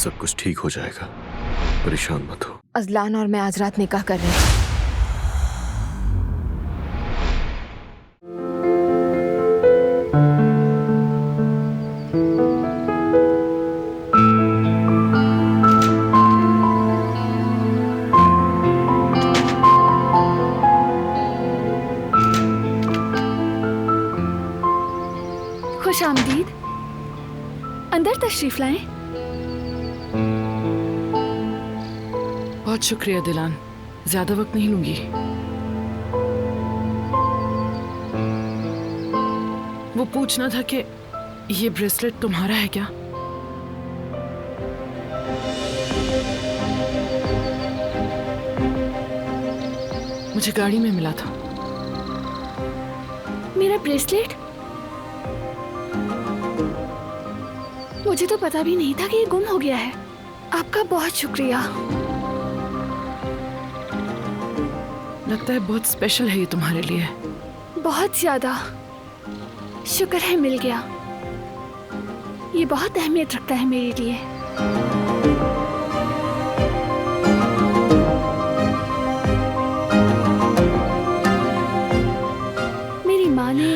सब कुछ ठीक हो जाएगा, परेशान मत हो। अजलान और मैं आज रात निकाह कर रहे हैं। खुश आमदीद। अंदर तशरीफ लाएं। बहुत शुक्रिया दिलान, ज्यादा वक्त नहीं लूंगी। वो पूछना था कि ये ब्रेसलेट तुम्हारा है क्या? मुझे गाड़ी में मिला था। मेरा ब्रेसलेट? मुझे तो पता भी नहीं था कि ये गुम हो गया है। आपका बहुत शुक्रिया। लगता है बहुत स्पेशल है ये तुम्हारे लिए। बहुत ज्यादा। शुक्र है मिल गया। ये बहुत अहमियत रखता है मेरे लिए। मेरी माँ ने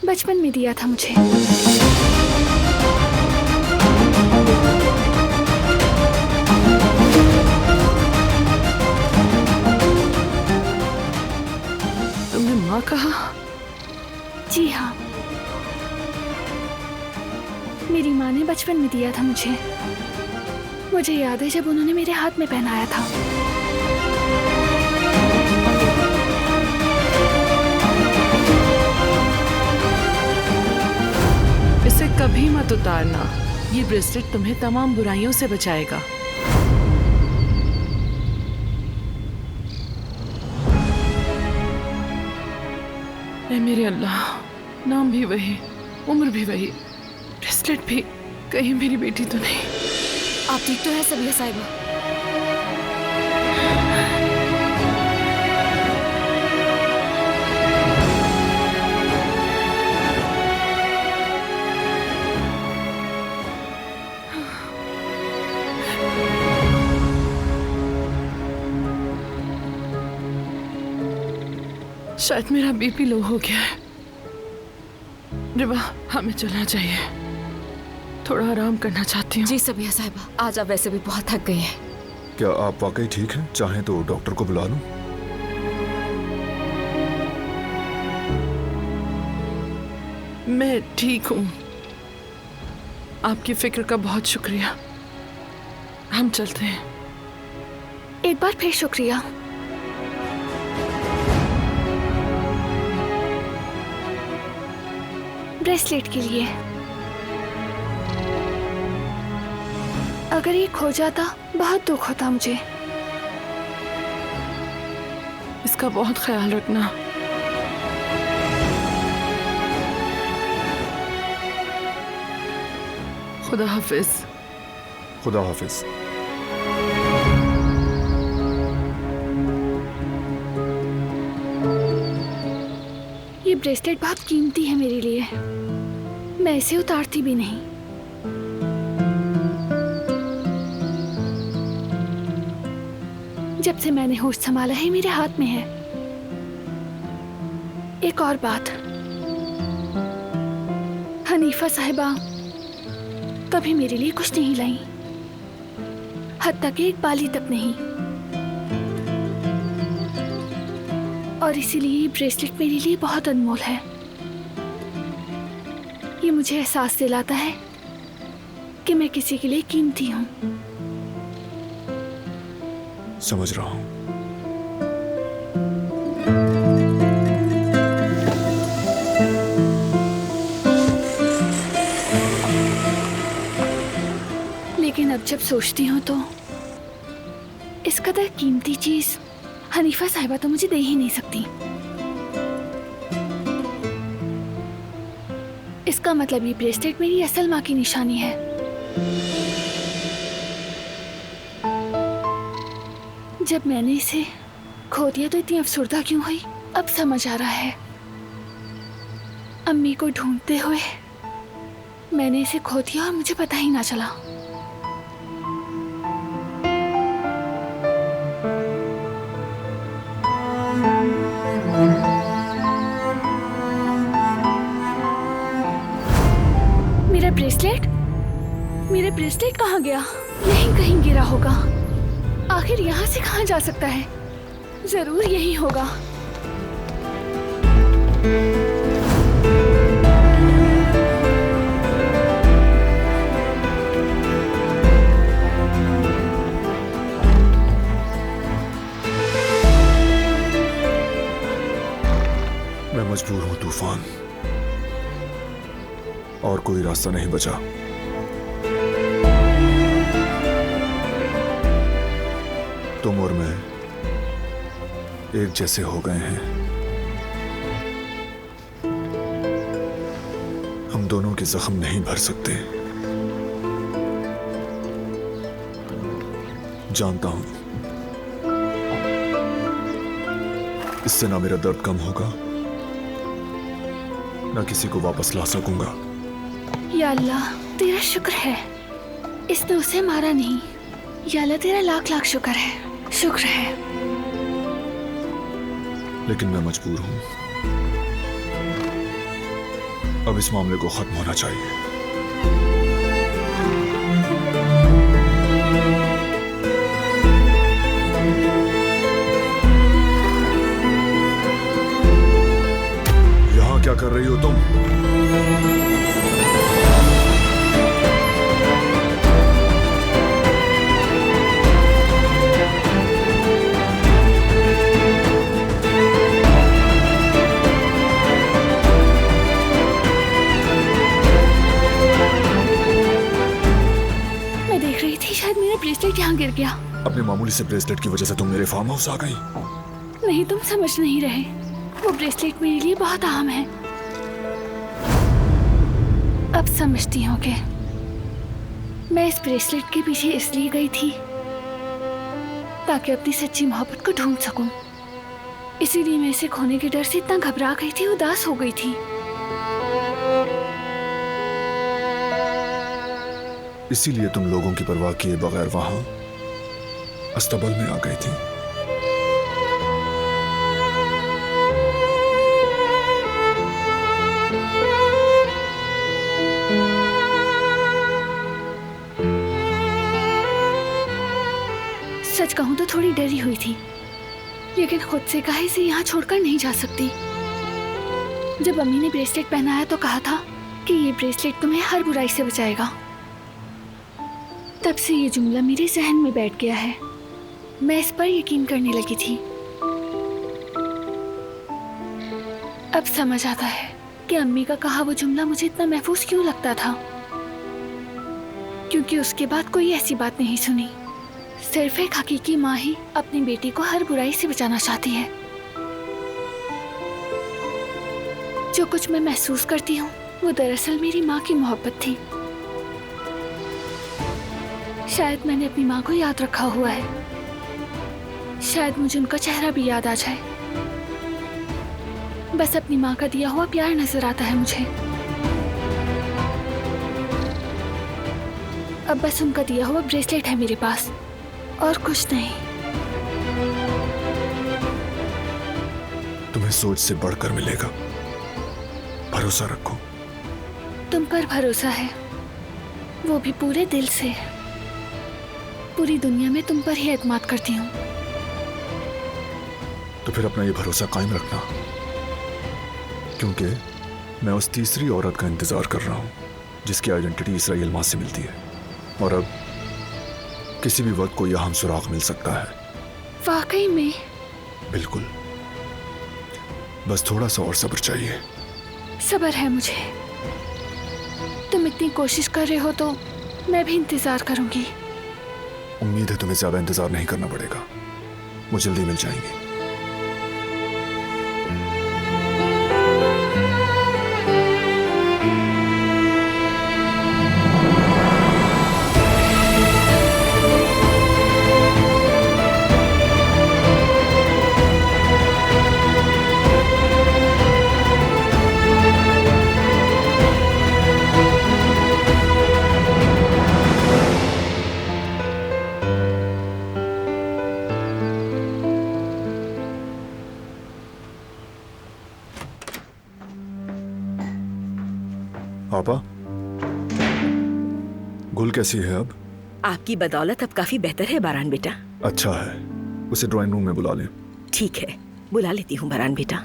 बचपन में दिया था मुझे। तुमने माँ कहा? जी हाँ, मेरी माँ ने बचपन में दिया था मुझे। मुझे याद है जब उन्होंने मेरे हाथ में पहनाया था। इसे कभी मत उतारना। ये ब्रेसलेट तुम्हें तमाम बुराइयों से बचाएगा। ऐ मेरे अल्लाह, नाम भी वही, उम्र भी वही, ब्रेसलेट भी। कहीं मेरी बेटी तो नहीं? आप ठीक तो है सबिया साहिबा? शायद मेरा बीपी लो हो गया है। रिवा, हमें चलना चाहिए। थोड़ा आराम करना चाहती हूँ। जी सबिया साहिबा, आज आप वैसे भी बहुत थक गई हैं। क्या आप वाकई ठीक हैं? चाहें तो डॉक्टर को बुला लूं? मैं ठीक हूँ। आपकी फिक्र का बहुत शुक्रिया। हम चलते हैं। एक बार फिर शुक्रिया। ब्रेसलेट के लिए। अगर ये खो जाता बहुत दुख होता मुझे। इसका बहुत ख्याल रखना। खुदा हाफिज। खुदा हाफिज। ये ब्रेसलेट बहुत कीमती है मेरे लिए। मैं इसे उतारती भी नहीं। जब से मैंने होश संभाला है मेरे हाथ में है। एक और बात, हनीफा साहिबा कभी मेरे लिए कुछ नहीं लाई, हत्ता कि एक बाली तक नहीं। और इसीलिए ये ब्रेसलेट मेरे लिए बहुत अनमोल है। ये मुझे एहसास दिलाता है कि मैं किसी के लिए कीमती हूँ। समझ रहा हूं। लेकिन अब जब सोचती हूँ तो इस कदर कीमती चीज हनीफा साहिबा तो मुझे दे ही नहीं सकती। इसका मतलब ये ब्रेसलेट मेरी असल माँ की निशानी है। जब मैंने इसे खो दिया तो इतनी अफसुर्दा क्यों हुई, अब समझ आ रहा है। अम्मी को ढूंढते हुए मैंने इसे खो दिया और मुझे पता ही ना चला। मेरा ब्रेसलेट, मेरा ब्रेसलेट कहाँ गया? यहीं कहीं गिरा होगा। आखिर यहाँ से कहाँ जा सकता है? जरूर यही होगा। मैं मजबूर हूं तूफान, और कोई रास्ता नहीं बचा। तुम और मैं एक जैसे हो गए हैं। हम दोनों के जख्म नहीं भर सकते। जानता हूं इससे ना मेरा दर्द कम होगा, ना किसी को वापस ला सकूंगा। या अल्लाह, तेरा शुक्र है इसने उसे मारा नहीं। या अल्लाह, तेरा लाख लाख शुक्र है, शुक्र है। लेकिन मैं मजबूर हूं। अब इस मामले को खत्म होना चाहिए। यहां क्या कर रही हो तुम? शायद मेरा ब्रेसलेट यहाँ गिर गया। अपने मामूली से ब्रेसलेट की वजह से तुम मेरे फार्म हाउस आ गई? नहीं, तुम समझ नहीं रहे। वो ब्रेसलेट मेरे लिए बहुत अहम है। अब समझती हो कि मैं इस ब्रेसलेट के पीछे इसलिए गई थी ताकि अपनी सच्ची मोहब्बत को ढूंढ सकूं। इसीलिए मैं इसे खोने के डर से इतना घबरा गई थी, उदास हो गई थी। इसीलिए तुम लोगों की परवाह किए बगैर वहां अस्तबल में आ गई थी। सच कहूं तो थोड़ी डरी हुई थी, लेकिन खुद से कहा इसे यहाँ छोड़कर नहीं जा सकती। जब अम्मी ने ब्रेसलेट पहनाया तो कहा था कि ये ब्रेसलेट तुम्हें हर बुराई से बचाएगा। तब से ये जुमला मेरे जहन में बैठ गया है। मैं इस पर यकीन करने लगी थी। अब समझ आता है कि अम्मी का कहा वो जुमला मुझे इतना महफूज क्यों लगता था, क्योंकि उसके बाद कोई ऐसी बात नहीं सुनी। सिर्फ एक हकीकी माँ ही अपनी बेटी को हर बुराई से बचाना चाहती है। जो कुछ मैं महसूस करती हूँ वो दरअसल मेरी माँ की मोहब्बत थी। शायद मैंने अपनी माँ को याद रखा हुआ है। शायद मुझे उनका चेहरा भी याद आ जाए। बस अपनी माँ का दिया हुआ प्यार नजर आता है मुझे। अब बस उनका दिया हुआ ब्रेसलेट है मेरे पास, और कुछ नहीं। तुम्हें सोच से बढ़कर मिलेगा, भरोसा रखो। तुम पर भरोसा है, वो भी पूरे दिल से। पूरी दुनिया में तुम पर ही एतमाद करती हूँ। तो फिर अपना ये भरोसा कायम रखना, क्योंकि मैं उस तीसरी औरत का इंतजार कर रहा हूँ जिसकी आइडेंटिटी इसराइल माँ से मिलती है, और अब किसी भी वक्त कोई अहम सुराग मिल सकता है। वाकई में? बिल्कुल। बस थोड़ा सा और सब्र चाहिए। सब्र है मुझे। तुम इतनी कोशिश कर रहे हो तो मैं भी इंतजार करूंगी। उम्मीद है तुम्हें ज्यादा इंतजार नहीं करना पड़ेगा, वो जल्दी मिल जाएंगे। पापा, गुल कैसी है अब? आपकी बदौलत अब काफी बेहतर है बारान बेटा। अच्छा है, उसे ड्राइंग रूम में बुला लें। ठीक है, बुला लेती हूँ बारान बेटा।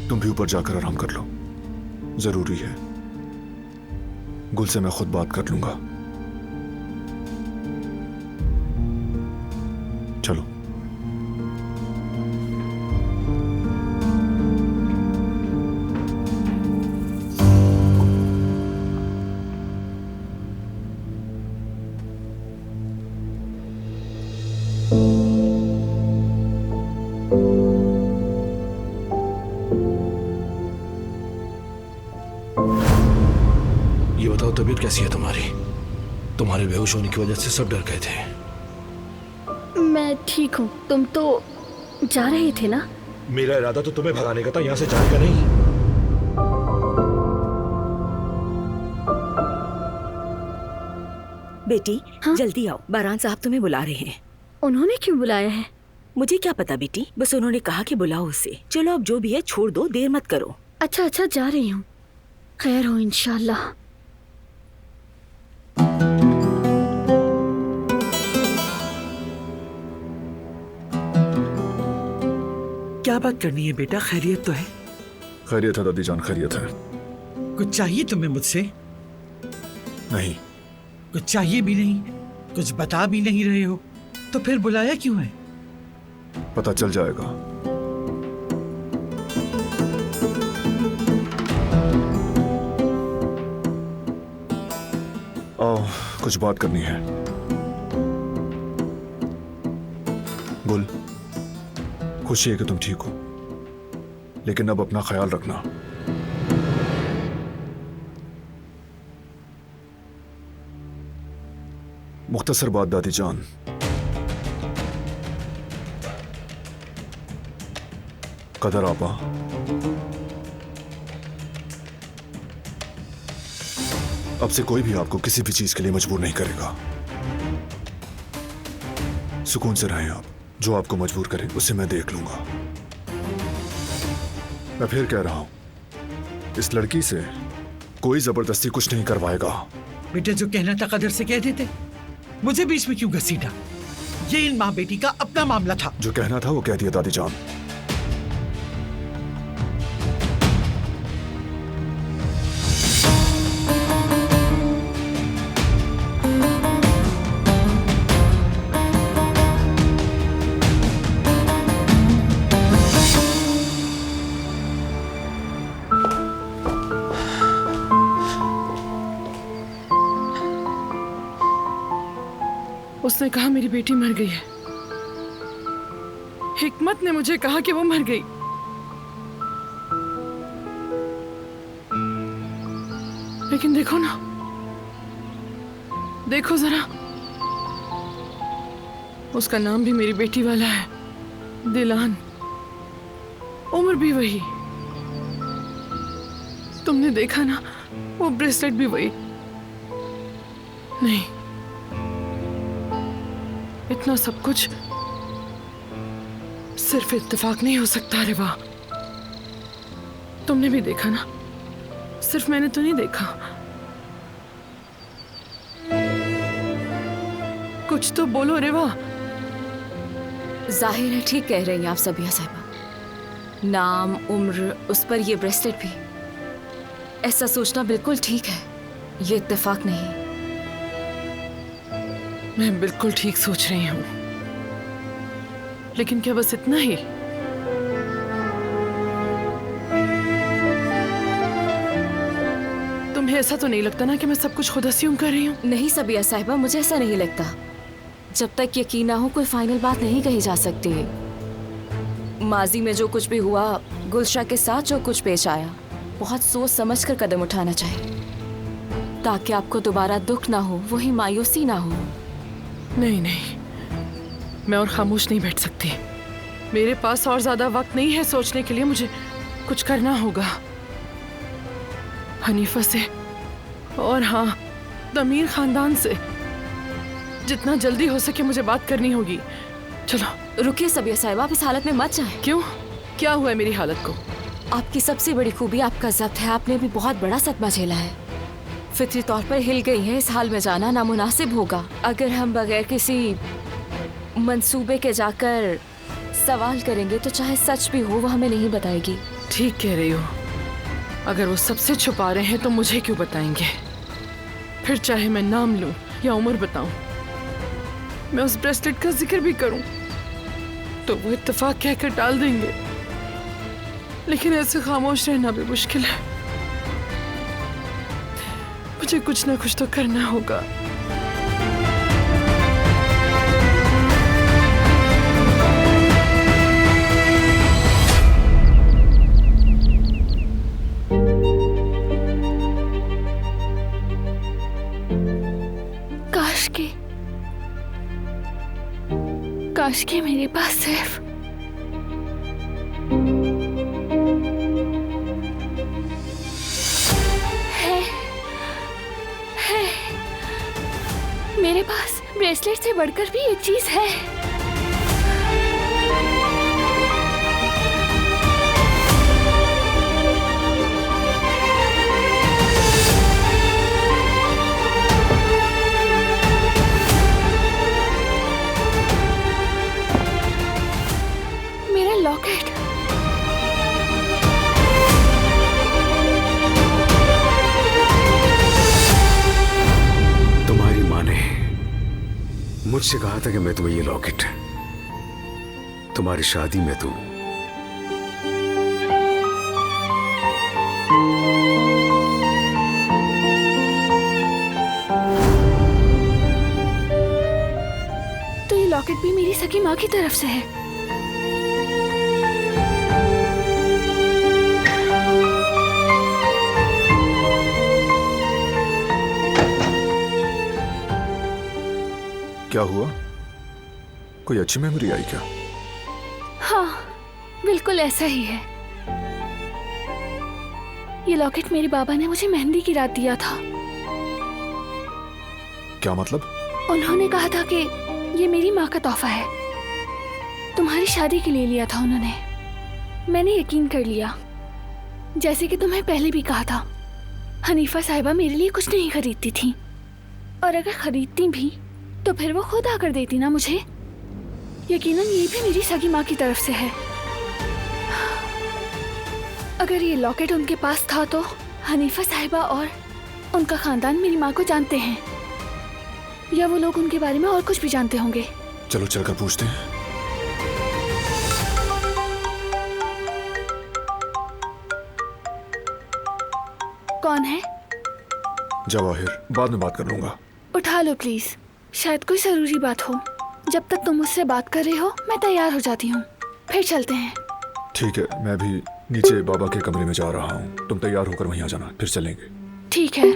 तुम भी ऊपर जाकर आराम कर लो, जरूरी है। गुल से मैं खुद बात कर लूंगा। चलो। ये बताओ, तबीयत कैसी है तुम्हारी? तुम्हारे बेहोश होने की वजह से सब डर गए थे। मैं ठीक हूँ। तुम तो जा रहे थे ना? मेरा इरादा तो तुम्हें भगाने का था, यहाँ से जाने का नहीं। बेटी हाँ? जल्दी आओ, बारान साहब तुम्हें बुला रहे हैं। उन्होंने क्यों बुलाया है? मुझे क्या पता बेटी, बस उन्होंने कहा कि बुलाओ उसे। चलो अब जो भी है छोड़ दो, देर मत करो। अच्छा अच्छा, जा रही हूँ। खैर हो इंशाल्लाह। क्या बात करनी है बेटा? खैरियत तो है? खैरियत है दादी जान, खैरियत है। कुछ चाहिए तुम्हें मुझसे? नहीं। कुछ चाहिए भी नहीं, कुछ बता भी नहीं रहे हो, तो फिर बुलाया क्यों है? पता चल जाएगा। आओ, कुछ बात करनी है। गुल, खुशी है कि तुम ठीक हो, लेकिन अब अपना ख्याल रखना। मुख्तसर बात दादी जान, कदर आपा अब से कोई भी आपको किसी भी चीज के लिए मजबूर नहीं करेगा। सुकून से रहें आप। जो आपको मजबूर करे उसे मैं देख लूंगा। मैं फिर कह रहा हूं, इस लड़की से कोई जबरदस्ती कुछ नहीं करवाएगा। बेटा जो कहना था कदर से कह देते, मुझे बीच में क्यों घसीटा? ये इन माँ बेटी का अपना मामला था। जो कहना था वो कह दिया दादी जान। उसने कहा मेरी बेटी मर गई है। हिकमत ने मुझे कहा कि वो मर गई। लेकिन देखो ना, देखो जरा, उसका नाम भी मेरी बेटी वाला है, दिलान। उम्र भी वही। तुमने देखा ना, वो ब्रेसलेट भी वही। नहीं, इतना सब कुछ सिर्फ इत्तेफाक नहीं हो सकता। अरे वाह, तुमने भी देखा ना, सिर्फ मैंने तो नहीं देखा। कुछ तो बोलो रे वाह। जाहिर है ठीक कह रही हैं आप सबिया साहिबा। नाम, उम्र, उस पर ये ब्रेसलेट भी। ऐसा सोचना बिल्कुल ठीक है, ये इत्तेफाक नहीं। मैं बिल्कुल ठीक सोच रही हूँ, लेकिन क्या बस इतना ही? तुम्हें ऐसा तो नहीं लगता ना कि मैं सब कुछ खुद अस्यूम कर रही हूँ? नहीं सबिया साहिबा, मुझे ऐसा नहीं लगता। जब तक यकीन ना हो कोई फाइनल बात नहीं कही जा सकती। माजी में जो कुछ भी हुआ, गुलशा के साथ जो कुछ पेश आया, बहुत सोच समझ कर कदम उठाना चाहिए, ताकि आपको दोबारा दुख ना हो, वही मायूसी ना हो। नहीं नहीं, मैं और खामोश नहीं बैठ सकती। मेरे पास और ज्यादा वक्त नहीं है सोचने के लिए। मुझे कुछ करना होगा हनीफा से, और हाँ, तमीर खानदान से। जितना जल्दी हो सके मुझे बात करनी होगी। चलो। रुकिए सबिया साहिबा, आप इस हालत में मत जाएं। क्यों? क्या हुआ है मेरी हालत को? आपकी सबसे बड़ी खूबी आपका ज़ब्त है। आपने भी बहुत बड़ा सदमा झेला है, फितरी तौर पर हिल गई है। इस हाल में जाना नामुनासिब होगा। अगर हम बगैर किसी मंसूबे के जाकर सवाल करेंगे तो चाहे सच भी हो वो हमें नहीं बताएगी। ठीक कह रही हो। अगर वो सबसे छुपा रहे हैं तो मुझे क्यों बताएंगे? फिर चाहे मैं नाम लूं या उम्र बताऊं, मैं उस ब्रेसलेट का जिक्र भी करूं तो वो इत्तेफाक कहकर टाल देंगे। लेकिन ऐसे खामोश रहना भी मुश्किल है। मुझे कुछ ना कुछ तो करना होगा। काश के मेरे पास सिर्फ है मेरे पास ब्रेसलेट से बढ़कर भी एक चीज है। लॉकेट। तुम्हारी माँ ने मुझसे कहा था कि मैं तुम्हें ये लॉकेट तुम्हारी शादी में दूं। तो ये लॉकेट भी मेरी सगी माँ की तरफ से है। क्या हुआ? कोई अच्छी मेमोरी आई क्या? हाँ, बिल्कुल ऐसा ही है। ये लॉकेट मेरे बाबा ने मुझे मेहंदी की रात दिया था। क्या मतलब? उन्होंने कहा था कि ये मेरी माँ का तोहफा है। तुम्हारी शादी के लिए लिया था उन्होंने। मैंने यकीन कर लिया। जैसे कि तुम्हें पहले भी कहा था, हनीफा साहिबा मेरे लिए कुछ नहीं खरीदती थी, और अगर खरीदती भी तो फिर वो खुद आकर देती ना मुझे। यकीनन ये भी मेरी सगी माँ की तरफ से है। अगर ये लॉकेट उनके पास था तो हनीफा साहिबा और उनका खानदान मेरी माँ को जानते हैं, या वो लोग उनके बारे में और कुछ भी जानते होंगे। चलो चलकर पूछते हैं। कौन है? जवाहिर, बाद में बात कर लूंगा। उठा लो प्लीज, शायद कोई जरूरी बात हो। जब तक तुम मुझसे बात कर रहे हो मैं तैयार हो जाती हूँ, फिर चलते हैं। ठीक है, मैं भी नीचे बाबा के कमरे में जा रहा हूँ। तुम तैयार होकर वहीं आ जाना, फिर चलेंगे। ठीक है।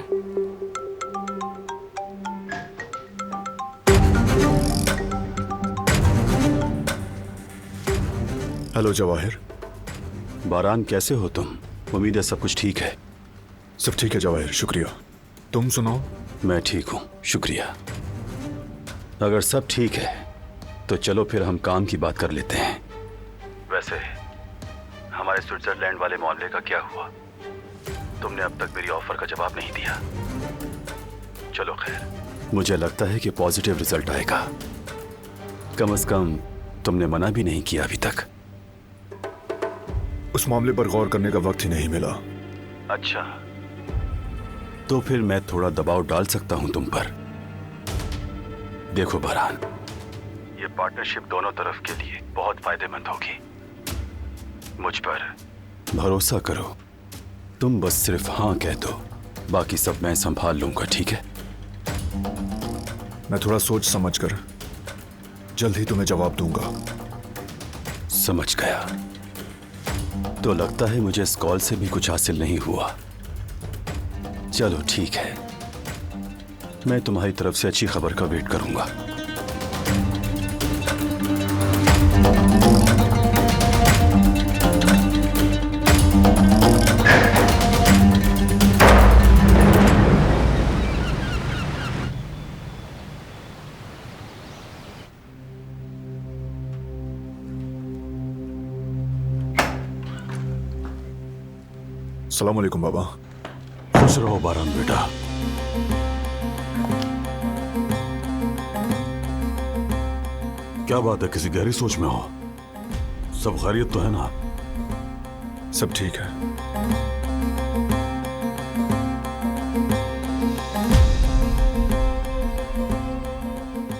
हेलो जवाहिर। बारान, कैसे हो तुम? उम्मीद है सब कुछ ठीक है। सब ठीक है जवाहिर, शुक्रिया। तुम सुनाओ। मैं ठीक हूँ, शुक्रिया। अगर सब ठीक है तो चलो फिर हम काम की बात कर लेते हैं। वैसे हमारे स्विट्जरलैंड वाले मामले का क्या हुआ? तुमने अब तक मेरी ऑफर का जवाब नहीं दिया। चलो खैर, मुझे लगता है कि पॉजिटिव रिजल्ट आएगा। कम से कम तुमने मना भी नहीं किया अभी तक। उस मामले पर गौर करने का वक्त ही नहीं मिला। अच्छा, तो फिर मैं थोड़ा दबाव डाल सकता हूं तुम पर। देखो बरहान, ये पार्टनरशिप दोनों तरफ के लिए बहुत फायदेमंद होगी। मुझ पर भरोसा करो। तुम बस सिर्फ हाँ कह दो, बाकी सब मैं संभाल लूंगा, ठीक है? मैं थोड़ा सोच समझ कर जल्द ही तुम्हें जवाब दूंगा। समझ गया। तो लगता है मुझे इस कॉल से भी कुछ हासिल नहीं हुआ। चलो ठीक है, मैं तुम्हारी तरफ से अच्छी खबर का वेट करूंगा। अस्सलाम वालेकुम बाबा। खुश रहो बारान बेटा। क्या बात है, किसी गहरी सोच में हो? सब खैरियत तो है ना? सब ठीक है।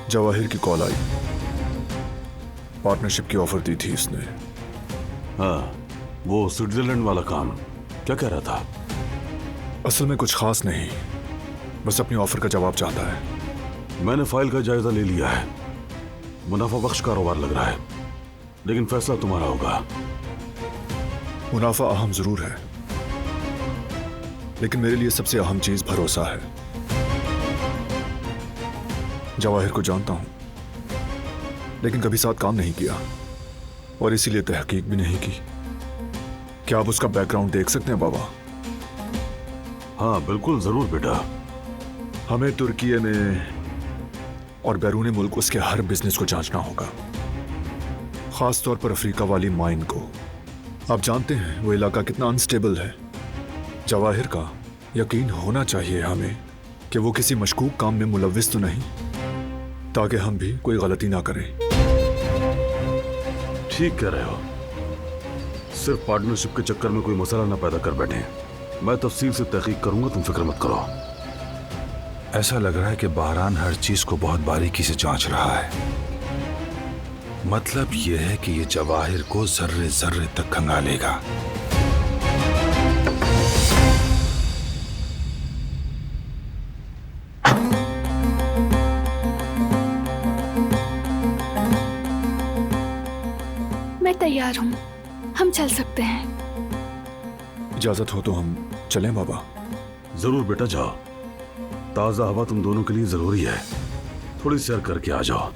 जवाहिर की कॉल आई, पार्टनरशिप की ऑफर दी थी इसने। हाँ, वो स्विट्जरलैंड वाला काम क्या कह रहा था? असल में कुछ खास नहीं, बस अपनी ऑफर का जवाब चाहता है। मैंने फाइल का जायजा ले लिया है। मुनाफा बख्श कारोबार लग रहा है, लेकिन फैसला तुम्हारा होगा। मुनाफा अहम जरूर है, लेकिन मेरे लिए सबसे अहम चीज भरोसा है। जवाहिर को जानता हूं, लेकिन कभी साथ काम नहीं किया और इसीलिए तहकीक भी नहीं की। क्या आप उसका बैकग्राउंड देख सकते हैं बाबा? हाँ बिल्कुल, जरूर बेटा। हमें तुर्की में और बैरून मुल्क उसके हर बिजनेस को जांचना होगा, खास तौर पर अफ्रीका वाली माइन को। आप जानते हैं वो इलाका कितना अनस्टेबल है। जवाहिर का यकीन होना चाहिए हमें कि वो किसी मशकूक काम में मुलविस तो नहीं, ताकि हम भी कोई गलती ना करें। ठीक कह रहे हो, सिर्फ पार्टनरशिप के चक्कर में कोई मसला ना पैदा कर बैठे। मैं तफसील से तहकीक करूंगा, तुम फिक्र मत करो। ऐसा लग रहा है कि बहरान हर चीज को बहुत बारीकी से जांच रहा है। मतलब यह है कि ये जवाहिर को जर्रे जर्रे तक खंगालेगा। मैं तैयार हूँ, हम चल सकते हैं। इजाजत हो तो हम चलें बाबा? जरूर बेटा, जाओ। ताजा हवा तुम दोनों के लिए जरूरी है। थोड़ी सैर करके आ जाओ।